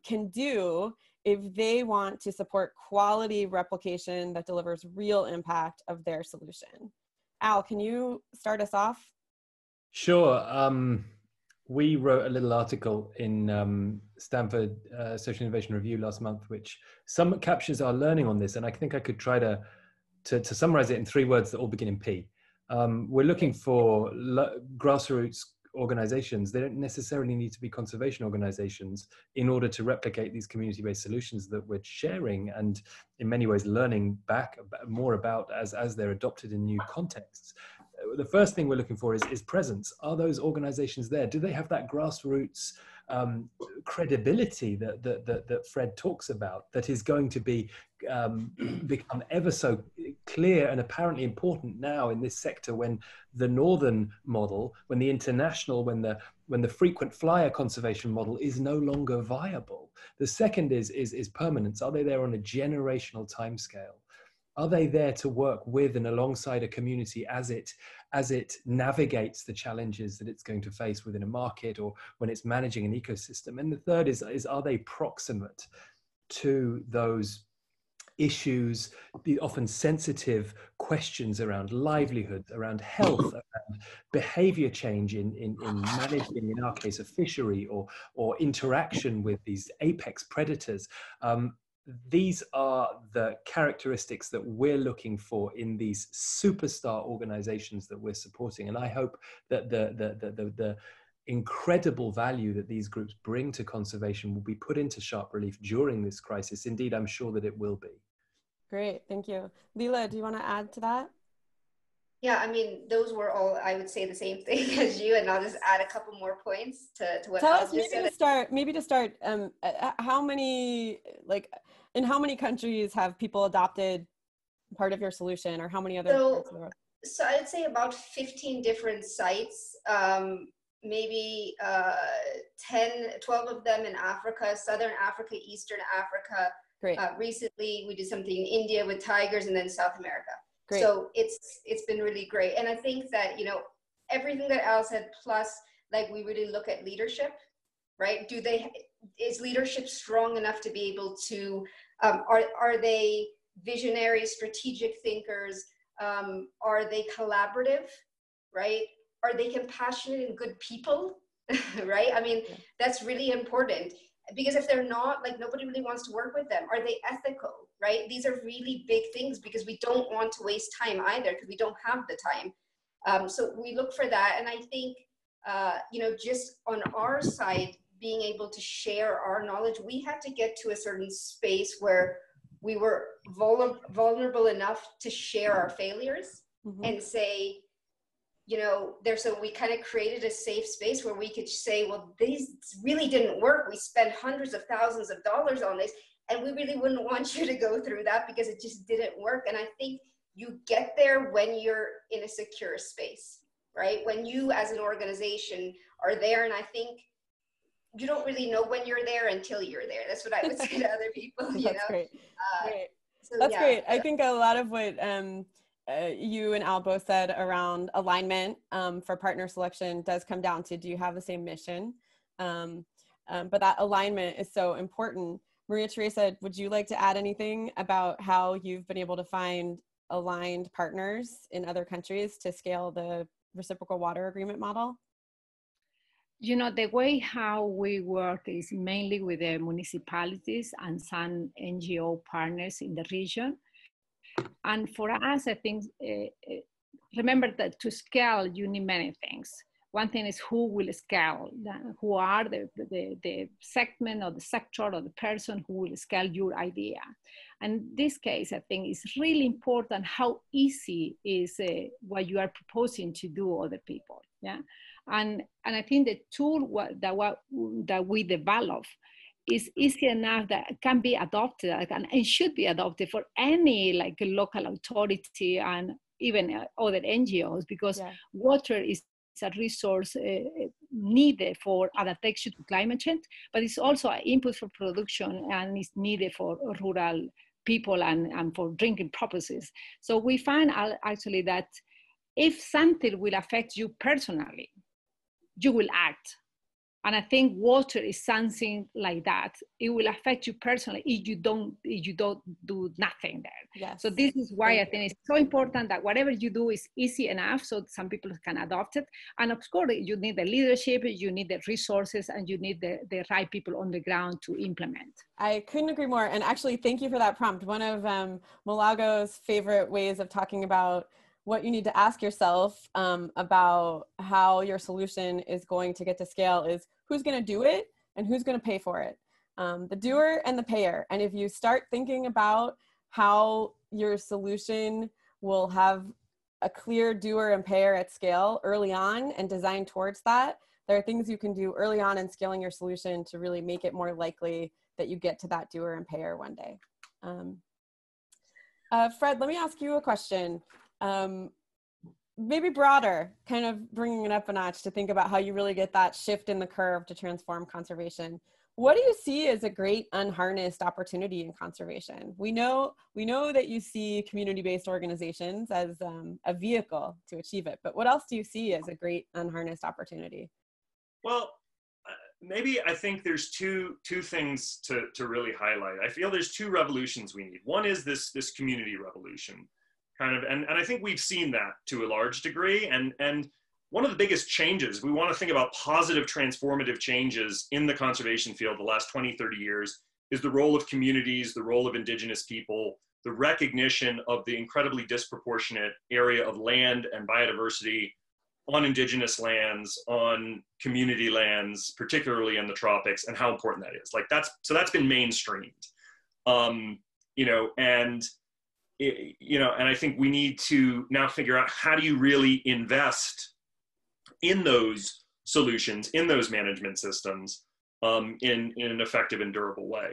can do if they want to support quality replication that delivers real impact of their solution? Al, can you start us off? Sure. We wrote a little article in Stanford Social Innovation Review last month, which somewhat captures our learning on this. And I think I could try to summarize it in 3 words that all begin in P. We're looking for grassroots organizations. They don't necessarily need to be conservation organizations in order to replicate these community-based solutions that we're sharing and in many ways learning back more about as they're adopted in new contexts. The first thing we're looking for is presence. Are those organizations there? Do they have that grassroots credibility that Fred talks about, that is going to be become ever so clear and apparently important now in this sector, when the northern model, when the international, when the frequent flyer conservation model is no longer viable? The second is permanence. Are they there on a generational timescale? Are they there to work with and alongside a community as it navigates the challenges that it's going to face within a market or when it's managing an ecosystem? And the third is are they proximate to those issues, the often sensitive questions around livelihood, around health, around behavior change in managing, in our case, a fishery or interaction with these apex predators? These are the characteristics that we're looking for in these superstar organizations that we're supporting. And I hope that the incredible value that these groups bring to conservation will be put into sharp relief during this crisis. Indeed, I'm sure that it will be. Great, thank you. Leela, do you want to add to that? Yeah, I mean, those were all, I would say the same thing as you, and I'll just add a couple more points to what Tell Al us, just said. Maybe to start, how many, in how many countries have people adopted part of your solution, or how many other parts of the world? So I'd say about 15 different sites, maybe 12 of them in Africa, Southern Africa, Eastern Africa. Great. Recently, we did something in India with tigers, and then South America. Great. So it's been really great. And I think that, everything that Al said, plus we really look at leadership, right? Is leadership strong enough to be able to, are they visionary, strategic thinkers? Are they collaborative, right? Are they compassionate and good people? right? I mean, that's really important, because if they're not, like, nobody really wants to work with them. Are they ethical, right? These are really big things, because we don't want to waste time either, because we don't have the time. So we look for that. And I think, you know, just on our side, being able to share our knowledge, we had to get to a certain space where we were vulnerable enough to share our failures and say, you know, so we kind of created a safe space where we could say, well, these really didn't work. We spent hundreds of thousands of dollars on this, and we really wouldn't want you to go through that because it just didn't work. And I think you get there when you're in a secure space, right? When you as an organization are there. And I think you don't really know when you're there until you're there. That's what I would say to other people, you That's know? great. Great. So, That's yeah. great. I think a lot of what you and Al both said around alignment for partner selection does come down to, do you have the same mission? But that alignment is so important. Maria Teresa, would you like to add anything about how you've been able to find aligned partners in other countries to scale the reciprocal water agreement model? You know, the way how we work is mainly with the municipalities and some NGO partners in the region. And for us, I think, remember that to scale, you need many things. One thing is who will scale, who are the segment or the sector or the person who will scale your idea. And in this case, I think it's really important how easy is what you are proposing to do other people. Yeah. And I think the tool that we develop is easy enough that it can be adopted and should be adopted for any like local authority and even other NGOs, because water is a resource needed for adaptation to climate change, but it's also an input for production and is needed for rural people and for drinking purposes. So we find actually that if something will affect you personally, you will act. And I think water is something like that. It will affect you personally if you don't do nothing there. Yes. So this is why I think it's so important that whatever you do is easy enough so some people can adopt it. And of course, you need the leadership, you need the resources, and you need the right people on the ground to implement. I couldn't agree more. And actually, thank you for that prompt. One of Malago's favorite ways of talking about what you need to ask yourself about how your solution is going to get to scale is who's going to do it and who's going to pay for it. The doer and the payer. And if you start thinking about how your solution will have a clear doer and payer at scale early on and design towards that, there are things you can do early on in scaling your solution to really make it more likely that you get to that doer and payer one day. Fred, let me ask you a question. Maybe broader, kind of bringing it up a notch to think about how you really get that shift in the curve to transform conservation. What do you see as a great unharnessed opportunity in conservation? We know that you see community-based organizations as a vehicle to achieve it, but what else do you see as a great unharnessed opportunity? Well, maybe I think there's two things to really highlight. I feel there's two revolutions we need. One is this community revolution. And I think we've seen that to a large degree. And one of the biggest changes, we want to think about positive transformative changes in the conservation field the last 20, 30 years, is the role of communities, the role of indigenous people, the recognition of the incredibly disproportionate area of land and biodiversity on indigenous lands, on community lands, particularly in the tropics, and how important that is. So that's been mainstreamed, and I think we need to now figure out how do you really invest in those solutions, in those management systems, in an effective and durable way.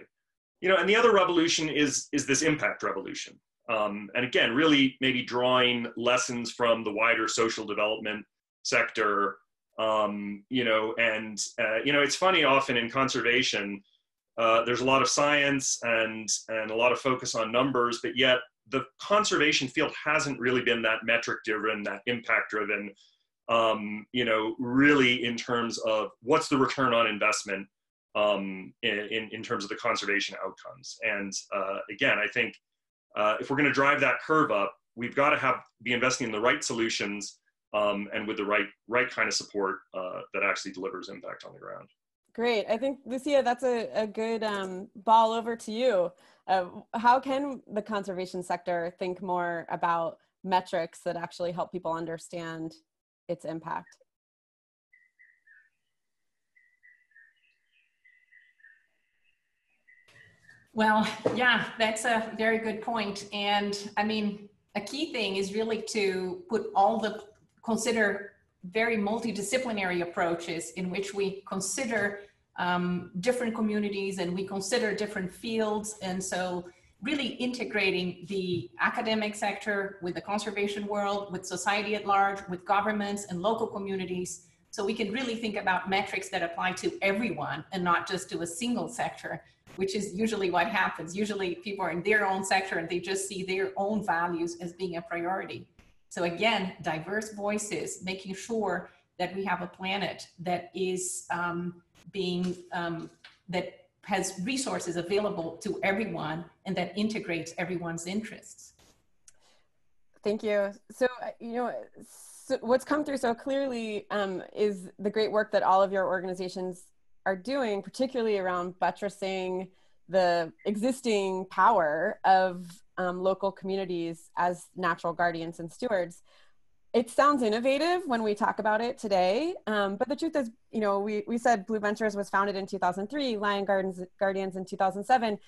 And the other revolution is this impact revolution. And again, really maybe drawing lessons from the wider social development sector, it's funny, often in conservation, there's a lot of science and a lot of focus on numbers, but yet the conservation field hasn't really been that metric driven, that impact driven, really in terms of what's the return on investment in terms of the conservation outcomes. And again, I think if we're going to drive that curve up, we've got to be investing in the right solutions and with the right kind of support that actually delivers impact on the ground. Great. I think, Lucia, that's a good ball over to you. How can the conservation sector think more about metrics that actually help people understand its impact? Well, yeah, that's a very good point. And I mean, a key thing is really to consider very multidisciplinary approaches in which we consider different communities and we consider different fields. And so really integrating the academic sector with the conservation world, with society at large, with governments and local communities. So we can really think about metrics that apply to everyone and not just to a single sector, which is usually what happens. Usually people are in their own sector and they just see their own values as being a priority. So again, diverse voices, making sure that we have a planet that is that has resources available to everyone and that integrates everyone's interests. Thank you. So, so what's come through so clearly is the great work that all of your organizations are doing, particularly around buttressing the existing power of local communities as natural guardians and stewards. It sounds innovative when we talk about it today, but the truth is, we said Blue Ventures was founded in 2003, Lion Guardians in 2007.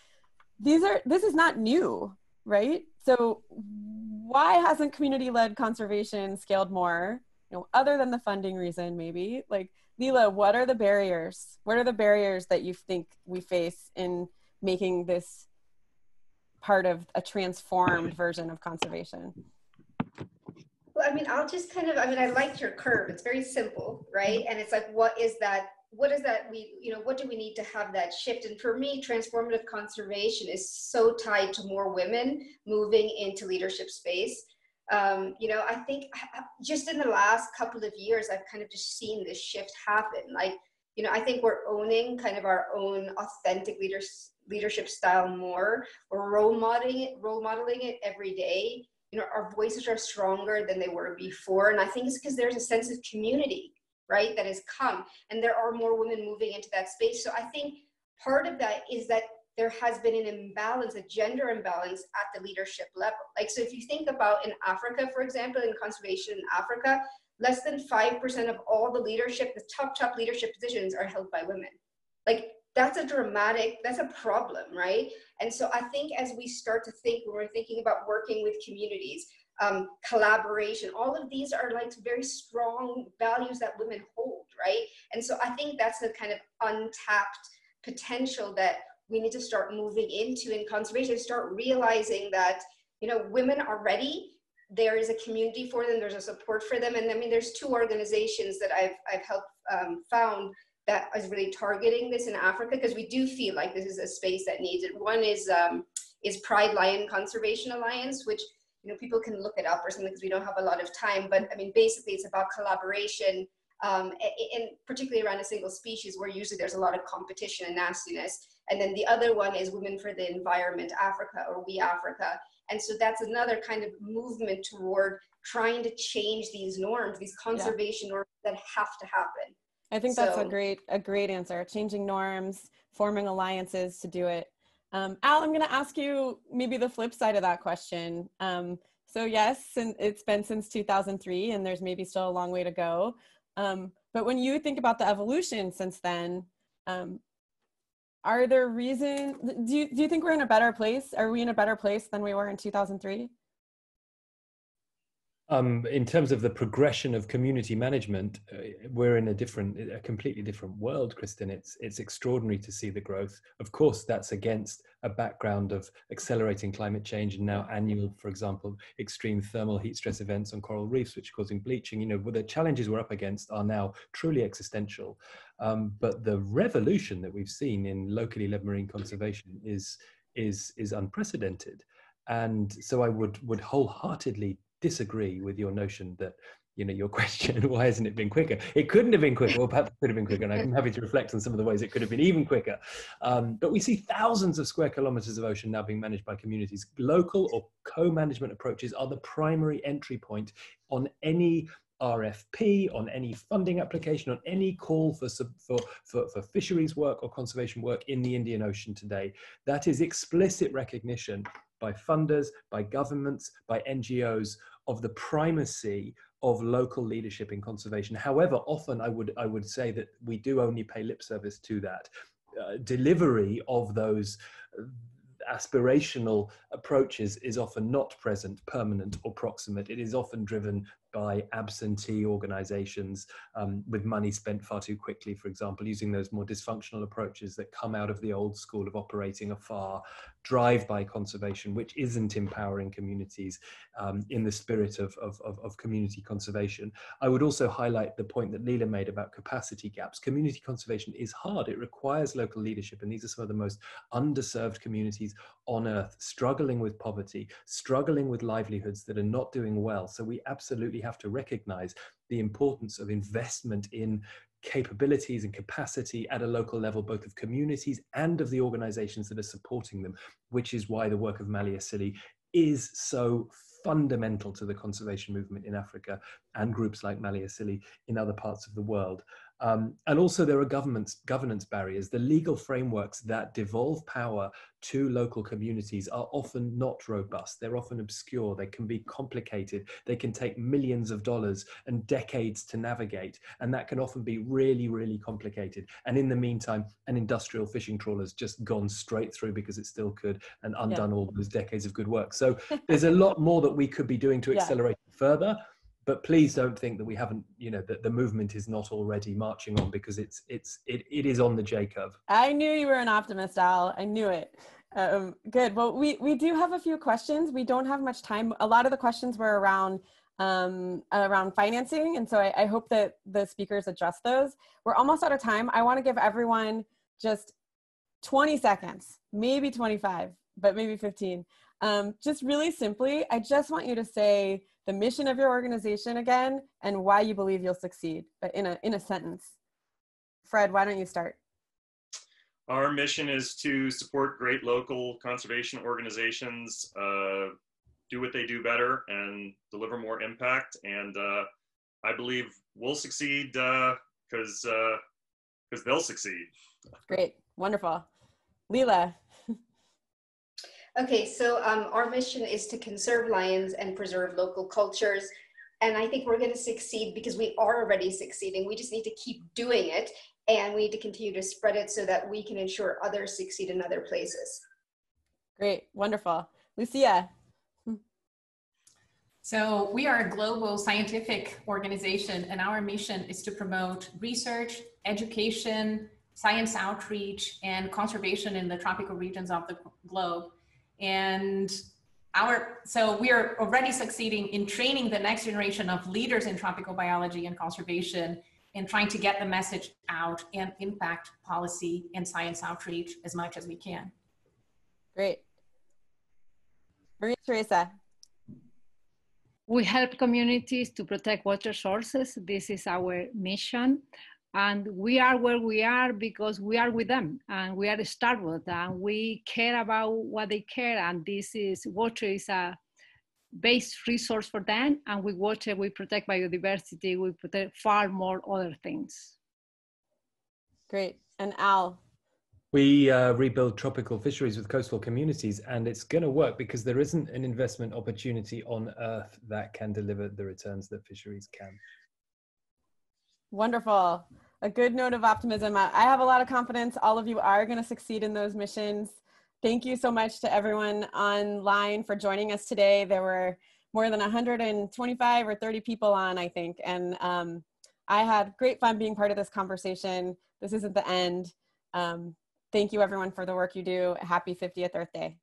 This is not new, right? So why hasn't community-led conservation scaled more, other than the funding reason maybe? Like, Leela, what are the barriers? What are the barriers that you think we face in making this part of a transformed version of conservation? Well, I mean, I'll just I liked your curve. It's very simple, right? And it's like, what do we need to have that shift? And for me, transformative conservation is so tied to more women moving into leadership space. I think just in the last couple of years, I've kind of just seen this shift happen. Like, I think we're owning kind of our own authentic leadership style more. We're role modeling it every day. Our voices are stronger than they were before. And I think it's because there's a sense of community, right, that has come. And there are more women moving into that space. So I think part of that is that there has been an imbalance, a gender imbalance at the leadership level. Like, so if you think about in Africa, for example, in conservation in Africa, less than 5% of all the leadership, the top leadership positions are held by women. Like, that's a problem, right? And so I think as we start to think, when we're thinking about working with communities, collaboration, all of these are like very strong values that women hold, right? And so I think that's a kind of untapped potential that we need to start moving into in conservation, start realizing that, women are ready. There is a community for them, there's a support for them. And I mean, there's two organizations that I've helped found that is really targeting this in Africa, because we do feel like this is a space that needs it. One is Pride Lion Conservation Alliance, which people can look it up or something because we don't have a lot of time. But I mean, basically, it's about collaboration, and particularly around a single species where usually there's a lot of competition and nastiness. And then the other one is Women for the Environment Africa, or We Africa. And so that's another kind of movement toward trying to change these norms, these conservation norms that have to happen. I think that's a great answer. Changing norms, forming alliances to do it. Al, I'm going to ask you maybe the flip side of that question. So yes, it's been since 2003, and there's maybe still a long way to go. But when you think about the evolution since then, are there reasons? Do you think we're in a better place? Are we in a better place than we were in 2003? In terms of the progression of community management, we're in a completely different world, Kristen. It's extraordinary to see the growth. Of course, that's against a background of accelerating climate change and now annual, for example, extreme thermal heat stress events on coral reefs, which are causing bleaching. The challenges we're up against are now truly existential. But the revolution that we've seen in locally led marine conservation is unprecedented. And so I would wholeheartedly disagree with your notion that, your question, why hasn't it been quicker? It couldn't have been quicker, or perhaps it could have been quicker, and I'm happy to reflect on some of the ways it could have been even quicker. But we see thousands of square kilometers of ocean now being managed by communities. Local or co-management approaches are the primary entry point on any RFP, on any funding application, on any call for fisheries work or conservation work in the Indian Ocean today. That is explicit recognition by funders, by governments, by NGOs of the primacy of local leadership in conservation. However, often I would say that we do only pay lip service to that. Delivery of those aspirational approaches is often not present, permanent, or proximate. It is often driven by absentee organizations with money spent far too quickly, for example, using those more dysfunctional approaches that come out of the old school of operating afar, drive-by conservation, which isn't empowering communities in the spirit of community conservation. I would also highlight the point that Leela made about capacity gaps. Community conservation is hard. It requires local leadership, and these are some of the most underserved communities on Earth, struggling with poverty, struggling with livelihoods that are not doing well. So we absolutely have to recognize the importance of investment in capabilities and capacity at a local level, both of communities and of the organizations that are supporting them, which is why the work of Malia Silly is so fundamental to the conservation movement in Africa and groups like Malia Silly in other parts of the world. And also there are governance barriers. The legal frameworks that devolve power to local communities are often not robust. They're often obscure. They can be complicated. They can take millions of dollars and decades to navigate. And that can often be really, really complicated. And in the meantime, an industrial fishing trawler's just gone straight through because it still could and undone all those decades of good work. So there's a lot more that we could be doing to accelerate further. But please don't think that we haven't, that the movement is not already marching on, because it is on the J curve. I knew you were an optimist, Al. I knew it. Good. Well, we do have a few questions. We don't have much time. A lot of the questions were around financing, and so I hope that the speakers address those. We're almost out of time. I want to give everyone just 20 seconds, maybe 25, but maybe 15. Just really simply, I just want you to say the mission of your organization again and why you believe you'll succeed, but in a sentence. Fred, why don't you start? Our mission is to support great local conservation organizations, do what they do better and deliver more impact. And I believe we'll succeed because they'll succeed. Great, wonderful. Leela. Okay, so our mission is to conserve lions and preserve local cultures. And I think we're going to succeed because we are already succeeding. We just need to keep doing it, and we need to continue to spread it so that we can ensure others succeed in other places. Great, wonderful. Lucia. So we are a global scientific organization, and our mission is to promote research, education, science outreach, and conservation in the tropical regions of the globe. And so we are already succeeding in training the next generation of leaders in tropical biology and conservation, and trying to get the message out and impact policy and science outreach as much as we can. Great. Maria Teresa. We help communities to protect water sources. This is our mission. And we are where we are because we are with them, and we are Starwood, and we care about what they care. And water is a base resource for them. And with water, we protect biodiversity. We protect far more other things. Great. And Al? We rebuild tropical fisheries with coastal communities, and it's going to work because there isn't an investment opportunity on Earth that can deliver the returns that fisheries can. Wonderful. A good note of optimism. I have a lot of confidence all of you are going to succeed in those missions. Thank you so much to everyone online for joining us today. There were more than 125 or 30 people on, I think. And I had great fun being part of this conversation. This isn't the end. Thank you everyone for the work you do. Happy 50th Earth Day.